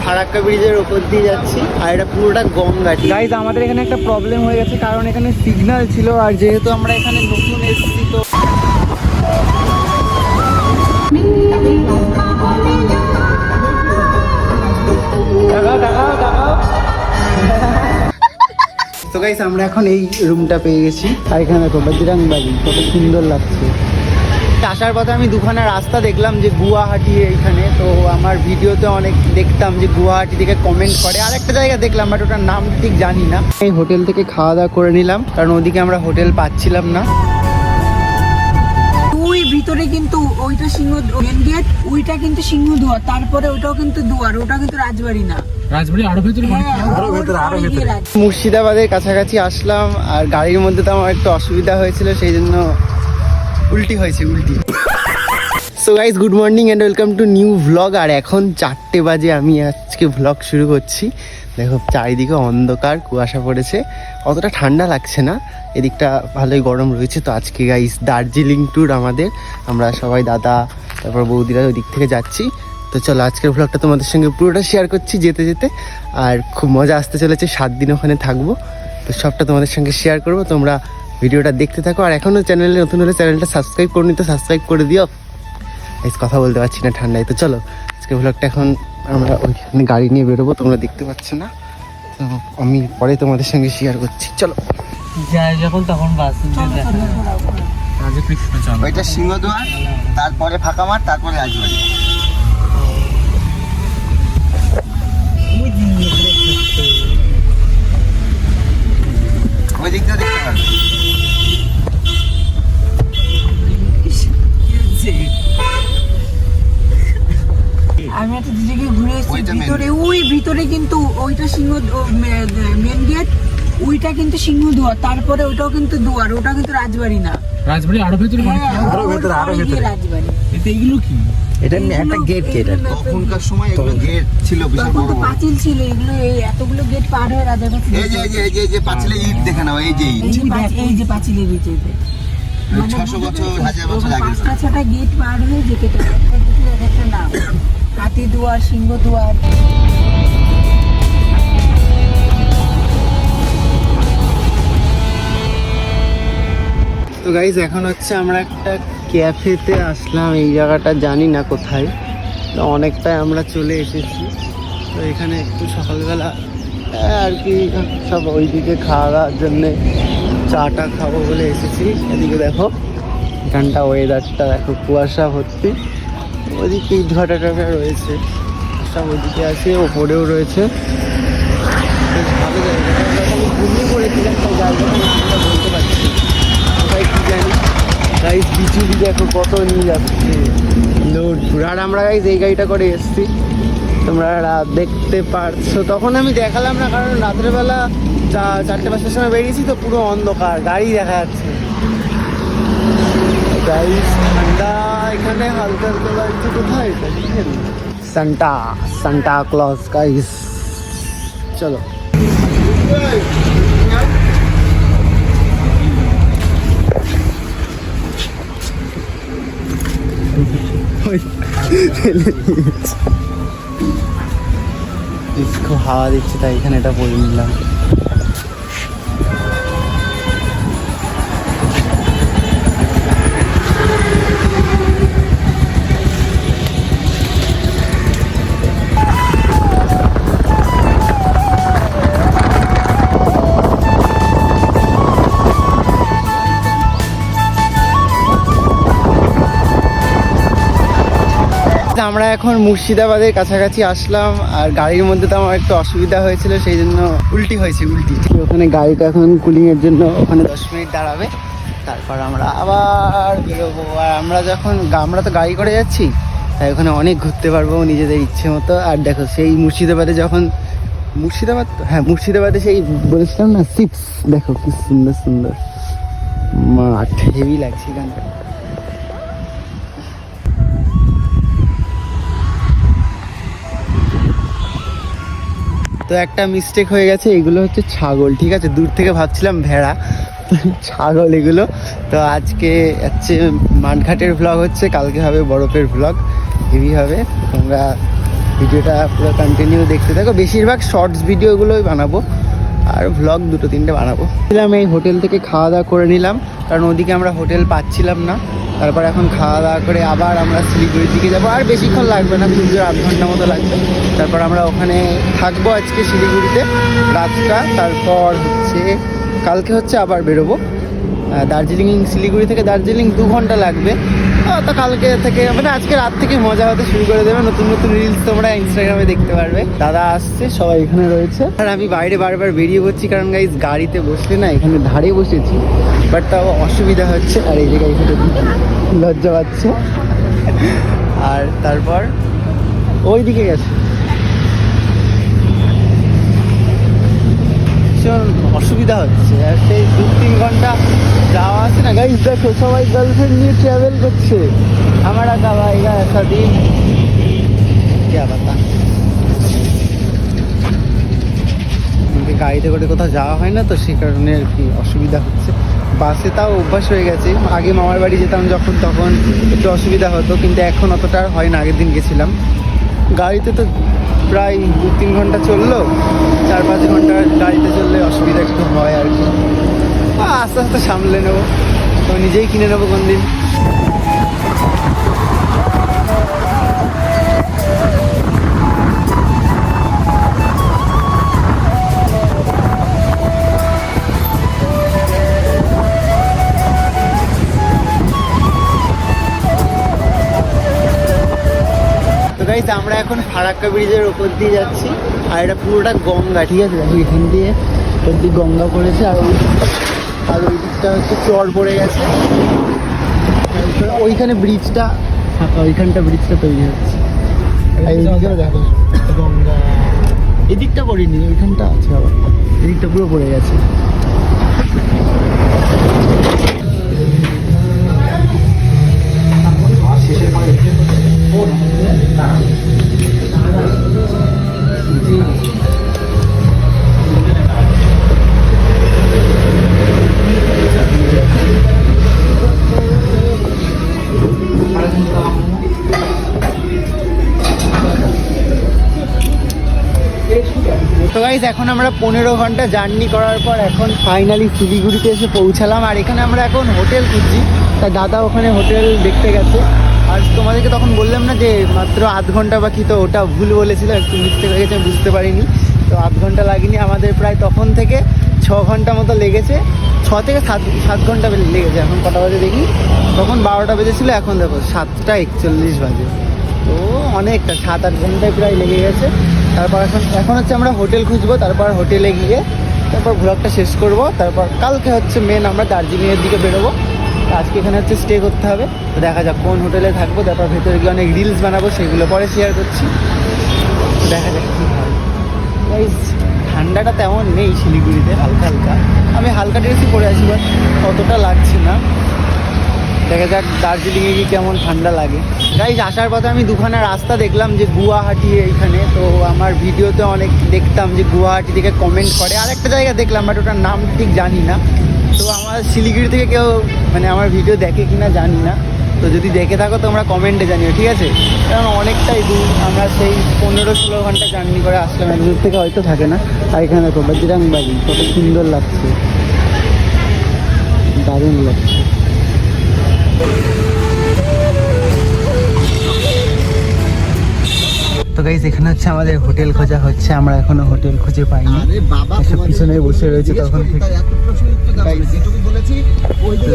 ফারাক্কা ব্রিজের ওপর দিয়ে যাচ্ছি আর এটা পুরোটা গঙ্গা। গাইজ আমাদের এখানে একটা প্রবলেম হয়ে গেছে, কারণ এখানে সিগন্যাল ছিল আর যেহেতু আমরা এখানে নতুন এসেছি তো তো গাইস আমরা এখন এই রুমটা পেয়ে গেছি আর এখানে দেখো বজরংবালি কত সুন্দর লাগছে। আসার পথে আমি দুখানা রাস্তা দেখলাম যে গুয়াহাটি এইখানে, তো আমার ভিডিওতে অনেক দেখতাম যে গুয়াহাটি থেকে কমেন্ট করে। আর একটা জায়গা দেখলাম বাট ওটার নাম ঠিক জানি না। এই হোটেল থেকে খাওয়া দাওয়া করে নিলাম কারণ ওদিকে আমরা হোটেল পাচ্ছিলাম না। ওই ভিতরে কিন্তু ওইটা সিংহ মেন গেট, ওইটা কিন্তু সিংহদুয়ার, তারপরে ওটাও কিন্তু দুয়ার, ওটা কিন্তু রাজবাড়ি না, রাজবাড়ি আরো ভেতরে, আরো ভেতরে। মুর্শিদাবাদের কাছাকাছি আসলাম আর গাড়ির মধ্যে তো আমার একটু অসুবিধা হয়েছিল, সেই জন্য উল্টি হয়েছে উল্টি। So guys good morning and welcome to new vlog. আর এখন 4টে বাজে আমি আজকে ভ্লগ শুরু করছি। দেখো চারিদিকে অন্ধকার, কুয়াশা পড়েছে, অতটা ঠান্ডা লাগছে না, এদিকটা ভালোই গরম রয়েছে। তো আজকে গাইজ দার্জিলিং ট্যুর আমাদের, আমরা সবাই দাদা তারপর বৌদিরা ওই দিক থেকে যাচ্ছি। তো চলো আজকের ভ্লগটা তোমাদের সঙ্গে পুরোটা শেয়ার করছি যেতে যেতে। আর খুব মজা আসতে চলেছে, 7 দিন ওখানে থাকবো, তো সবটা তোমাদের সঙ্গে শেয়ার করবো। তোমরা ভিডিওটা দেখতে থাকো আর এখনও চ্যানেলে নতুন হলে চ্যানেলটা সাবস্ক্রাইব করে নিতে সাবস্ক্রাইব করে দিও। কথা বলতে পারছি না ঠান্ডায়। তো চলো আজকে ভ্লগটা এখন আমরা ওইখানে গাড়ি নিয়ে বেরোবো, তোমরা দেখতে পাচ্ছ না, তো আমি পরে তোমাদের সঙ্গে শেয়ার করছি। চলো যায় যখন তখন বাস ওইটা সিংহদুয়ার, তারপরে ফাঁকা মাঠ, তারপরে রাজবাড়ি। ওই দিকটা দেখতে পারবে। আমি একটা দিদিকে ঘুরে এসেছি ভিতরে, ওই ভিতরে কিন্তু ওইটা সিংহ মেন গেট, ওইটা কিন্তু সিংহদুয়ার, তারপরে ওইটাও কিন্তু দুয়ার, ওটা কিন্তু রাজবাড়ি না, রাজবাড়ি আরো ভেতরে, আরো ভেতরে, আরো ভেতরে রাজবাড়ি। এইগুলো কি? এটা একটা গেট, তখনকার সময় এগুলো গেট ছিল, বিশাল তখন বড় তো বড় পাঁচিল ছিল, এগুলো এই এতগুলো গেট পার হয়ে রাজাঘাট। এই যে এই যে পাঁচিলে ইট দেখে নাও, এই যে ইট, এই যে পাঁচিলের নিচে 600 বছর 1000 বছর আগে। 5টা গেট পার হয়ে যেতে একটা নাম হাতি দুয়ার, সিংহ দুয়ার। তো গাইজ এখন হচ্ছে আমরা একটা ক্যাফেতে আসলাম, এই জায়গাটা জানি না কোথায়, তো অনেকটাই আমরা চলে এসেছি। তো এখানে একটু সকালবেলা আর কি সব ওইদিকে খাওয়া দাওয়ার জন্যে চাটা খাবো বলে এসেছি। এদিকে দেখো এখানটা ওয়েদারটা দেখো, কুয়াশা ভর্তি, ওইদিকে ইটভাটা রয়েছে, সব ওইদিকে আছে, ওপরেও রয়েছে, বেশ ভালো জায়গাটা। আমি ঘুমিয়ে পড়েছিলাম, তাই জায়গাটা বলতে পারছি কোথায় কী জানি। গাইজ বিচুলি দেখো কত নিয়ে যাচ্ছে লোড। আর আমরা গাইজ এই গাড়িটা করে এসছি, তোমরা দেখতে পারছো। তখন আমি দেখালাম না কারণ রাত্রেবেলা 4টে-5টার সময় বেরিয়েছি, তো পুরো অন্ধকার, গাড়ি দেখা যাচ্ছে। গাইজ ঠান্ডা এখানে হালকা হালকা লাগছে। কোথায় সান্টা ক্লজ গাইজ। চলো খুব হাওয়া দিচ্ছে তাই এখানে এটা পরে নিলাম। আমরা এখন মুর্শিদাবাদের কাছাকাছি আসলাম আর গাড়ির মধ্যে তো আমার একটু অসুবিধা হয়েছিল, সেই জন্য উল্টি হয়েছে উল্টি। ওখানে গাড়িটা এখন কুলিংয়ের জন্য ওখানে 10 মিনিট দাঁড়াবে, তারপর আমরা আবার বেরোবো। আর আমরা তো গাড়ি করে যাচ্ছি, তাই ওখানে অনেক ঘুরতে পারবো নিজেদের ইচ্ছে মতো। আর দেখো সেই মুর্শিদাবাদে সেই বলেছিলাম না সিপস, দেখো কি সুন্দর সুন্দর মাঠ, হেভি লাগছে গানটা। তো একটা মিস্টেক হয়ে গেছে, এগুলো হচ্ছে ছাগল, ঠিক আছে, দূর থেকে ভাবছিলাম ভেড়া, ছাগল এগুলো। তো আজকে মাঠঘাটের ভ্লগ হচ্ছে, কালকে হবে বরফের ভ্লগ, হেভি হবে, তোমরা ভিডিওটা পুরো কন্টিনিউ দেখতে থাকো। বেশিরভাগ শর্টস ভিডিওগুলোই বানাবো আর ভ্লগ 2-3টে বানাবো। এই হোটেল থেকে খাওয়া দাওয়া করে নিলাম, কারণ ওদিকে আমরা হোটেল পাচ্ছিলাম না। তারপর এখন খাওয়া দাওয়া করে আবার আমরা শিলিগুড়ির দিকে যাবো। আর বেশিক্ষণ লাগবে না, খুব জোর 8 ঘন্টা মতো লাগবে। তারপর আমরা ওখানে থাকবো আজকে শিলিগুড়িতে রাতটা। তারপর হচ্ছে কালকে হচ্ছে আবার বেরোবো দার্জিলিং। শিলিগুড়ি থেকে দার্জিলিং 2 ঘন্টা লাগবে। তো কালকে থেকে মানে আজকে রাত থেকে মজা হতে শুরু করে দেবে। নতুন নতুন রিলস তোমরা ইনস্টাগ্রামে দেখতে পারবে। দাদা আসছে, সবাই এখানে রয়েছে। আর আমি বাইরে বারবার বেরিয়ে পড়ছি, কারণ গাইস গাড়িতে বসলে না, এখানে ধারে বসেছি বাট তাও অসুবিধা হচ্ছে। আর এই জায়গায় এখানে লজ্জা পাচ্ছে। আর তারপর ওই দিকে গেছে, ভীষণ অসুবিধা হচ্ছে। আর সেই 2-3 ঘন্টা যাওয়া আছে না গাইস। দেখো সবাই গার্লফ্রেন্ড নিয়ে ট্রাভেল করছে। আমার একা ভাইরা ऐसा दिन क्या बता। গাড়িতে করে কোথাও যাওয়া হয় না, তো সেই কারণে আর কি অসুবিধা হচ্ছে। বাসে তাও অভ্যাস হয়ে গেছে। আগে মামার বাড়ি যেতাম যখন, তখন একটু অসুবিধা হতো, কিন্তু এখন অতটা আর হয় না। আগের দিন গেছিলাম গাড়িতে, তো প্রায় 2-3 ঘন্টা চললো। 4-5 ঘন্টা গাড়িতে চললে অসুবিধা একটু হয় আর কি। আস্তে আস্তে সামলে নেবো, তো নিজেই কিনে নেবো কোন দিন। গাইস আমরা এখন ফারাক্কা ব্রিজের ওপর দিয়ে যাচ্ছি। আর এটা পুরোটা গঙ্গা, ঠিক আছে। দেখো এখান দিয়ে ওর দিকে গঙ্গা পড়েছে, আর ওই দিকটা হচ্ছে চর পড়ে গেছে। ওইখানে ব্রিজটা ফাঁকা, ওইখানটা ব্রিজটা তৈরি হচ্ছে। এইদিকেও দেখো গঙ্গা, এদিকটা পড়িনি, ওইখানটা আছে আবার, এদিকটা পুরো পড়ে গেছে। তো গাইস এখন আমরা 15 ঘন্টা জার্নি করার পর এখন ফাইনালি শিলিগুড়িতে এসে পৌঁছালাম। আর এখানে আমরা এখন হোটেল খুঁজছি, তাই দাদা ওখানে হোটেল দেখতে গেছে। আর তোমাদেরকে তখন বললাম না যে মাত্র 8 ঘন্টা বাকি, তো ওটা ভুল বলেছিল, একটু মিস্টেক হয়ে গেছে, বুঝতে পারিনি। তো 8 ঘন্টা লাগেনি আমাদের, প্রায় তখন থেকে 6 ঘন্টা মতো লেগেছে। 6 থেকে 7 ঘন্টা লেগেছে। এখন কটা বাজে দেখি, তখন 12টা বেজেছিলো, এখন দেখো 7:41 বাজে। তো অনেকটা 7-8 ঘন্টায় প্রায় লেগে গেছে। তারপর এখন হচ্ছে আমরা হোটেল খুঁজবো। তারপর হোটেলে গিয়ে তারপর ভ্লগটা শেষ করব। তারপর কালকে হচ্ছে মেন আমরা দার্জিলিংয়ের দিকে বেরোবো। আজকে এখানে হচ্ছে স্টে করতে হবে। তো দেখা যাক কোন হোটেলে থাকবো। তারপর ভেতরে গিয়ে অনেক রিলস বানাবো, সেগুলো পরে শেয়ার করছি। দেখা যাক কী হয়। গাইস ঠান্ডাটা তেমন নেই শিলিগুড়িতে, হালকা হালকা। আমি হালকা ড্রেসই পরে আছি, বাট অতটা লাগছে না। দেখা যাক দার্জিলিংয়ে গিয়ে কেমন ঠান্ডা লাগে। গাইস আসার পথে আমি দুখানা রাস্তা দেখলাম যে গুয়াহাটি এইখানে। তো আমার ভিডিওতে অনেক দেখতাম যে গুয়াহাটি থেকে কমেন্ট করে। আরেকটা জায়গা দেখলাম, বাট ওটার নাম ঠিক জানি না। তো আমার শিলিগুড়ি থেকে কেউ মানে আমার ভিডিও দেখে কিনা জানি না। তো যদি দেখে থাকো তোমরা কমেন্টে জানিও, ঠিক আছে। কারণ অনেকটাই দূর, আমরা সেই 15-16 ঘন্টা জার্নি করে আসলাম। এত দূর থেকে হয়তো থাকে না। আর এখানে দেখো বজরংবালি কত সুন্দর লাগছে, দারুণ লাগছে। তো গাইস এখানে হচ্ছে আমাদের হোটেল খোঁজা হচ্ছে। আমরা এখনো হোটেল খুঁজে পাইনি, সব পিছনে বসে রয়েছে তখন থেকে।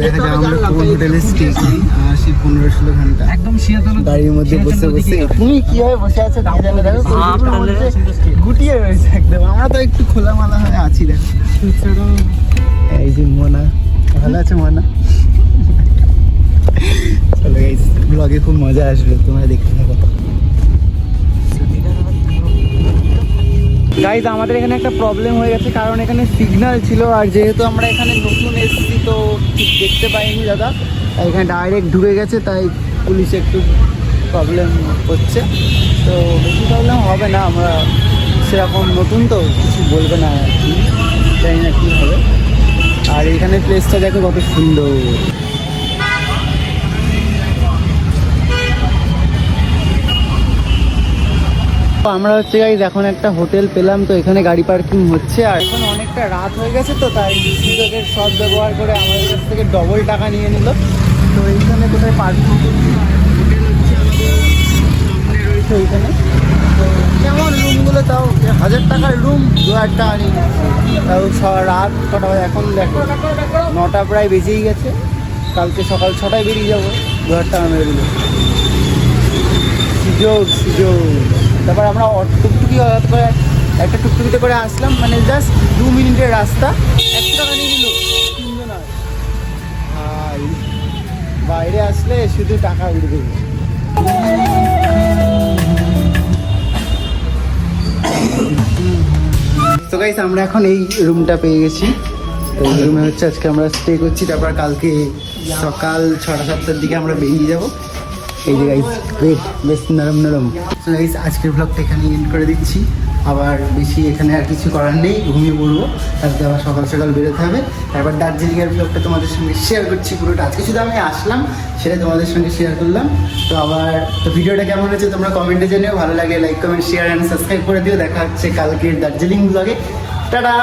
দেখা যাক আমরা কোন হোটেলে স্টে করি। সেই 15-16 ঘন্টা একদম শিয়াতলা গাড়ির মধ্যে বসে বসে। তুমি কিভাবে বসে আছো কে জানে, দেখো গুটিয়ে রয়েছে একদম। আমরা তো একটু খোলামালা হয়ে আছি। দেখো এই যে মোনা, ভালো আছে মোনা। চলো গাইস ব্লগে খুব মজা আসবে, তোমরা দেখতে থাকো। গাইজ আমাদের এখানে একটা প্রবলেম হয়ে গেছে, কারণ এখানে সিগন্যাল ছিল। আর যেহেতু আমরা এখানে নতুন এসেছি, তো ঠিক দেখতে পাইনি দাদা, এখানে ডাইরেক্ট ঢুকে গেছে। তাই পুলিশ একটু প্রবলেম হচ্ছে। তো বেশি প্রবলেম হবে না, আমরা সেরকম নতুন তো কিছু বলবে না আর কি, জানি না কী হবে। আর এখানে প্লেসটা দেখো কত সুন্দর। আমরা হচ্ছে গাইজ এখন একটা হোটেল পেলাম, তো এখানে গাড়ি পার্কিং হচ্ছে। আর এখন অনেকটা রাত হয়ে গেছে, তো তাই সুযোগের সৎ ব্যবহার করে আমাদের কাছ থেকে ডবল টাকা নিয়ে নিল। তো এইখানে কোথায় পার্কিং করছি, হোটেল হচ্ছে আমাদের সামনে রয়েছে ওইখানে। তো কেমন রুমগুলো, তাও 1000 টাকার রুম 2000 টাকা নিয়ে তাও রাত কটা বাজে এখন দেখো 9টা প্রায় বেজেই গেছে। কালকে সকাল 6টায় বেরিয়ে যাবো, 2000 টাকা মেরে দিল। সুযোগ। তারপর আমরা টুকটুকি করে একটা টুকটুকিতে করে আসলাম, মানে জাস্ট 2 মিনিটের রাস্তা, 100 টাকা নিয়ে নিল 3 জনের। ভাই বাইরে আসলে শুধু টাকা উঠবে। তো গাইস আমরা এখন এই রুমটা পেয়ে গেছি। তো এই রুমে হচ্ছে আজকে আমরা স্টে করছি। তারপর কালকে সকাল 6টা-7টার দিকে আমরা বেরিয়ে যাবো। এই যে গাইস বেড বেশ নরম। তো গাইস আজকের ব্লগটা এখানে এন্ড করে দিচ্ছি। আবার বেশি এখানে আর কিছু করার নেই, ঘুমিয়ে পড়বো। আজকে আবার সকাল বেরোতে হবে। তারপর দার্জিলিংয়ের ব্লগটা তোমাদের সঙ্গে শেয়ার করছি পুরোটা। আজকে শুধু আমি আসলাম, সেটা তোমাদের সঙ্গে শেয়ার করলাম। তো ভিডিওটা কেমন হয়েছে তোমরা কমেন্টে জানিও। ভালো লাগে like comment share and subscribe করে দিও। দেখা হচ্ছে কালকের দার্জিলিং ব্লগে। টাটা।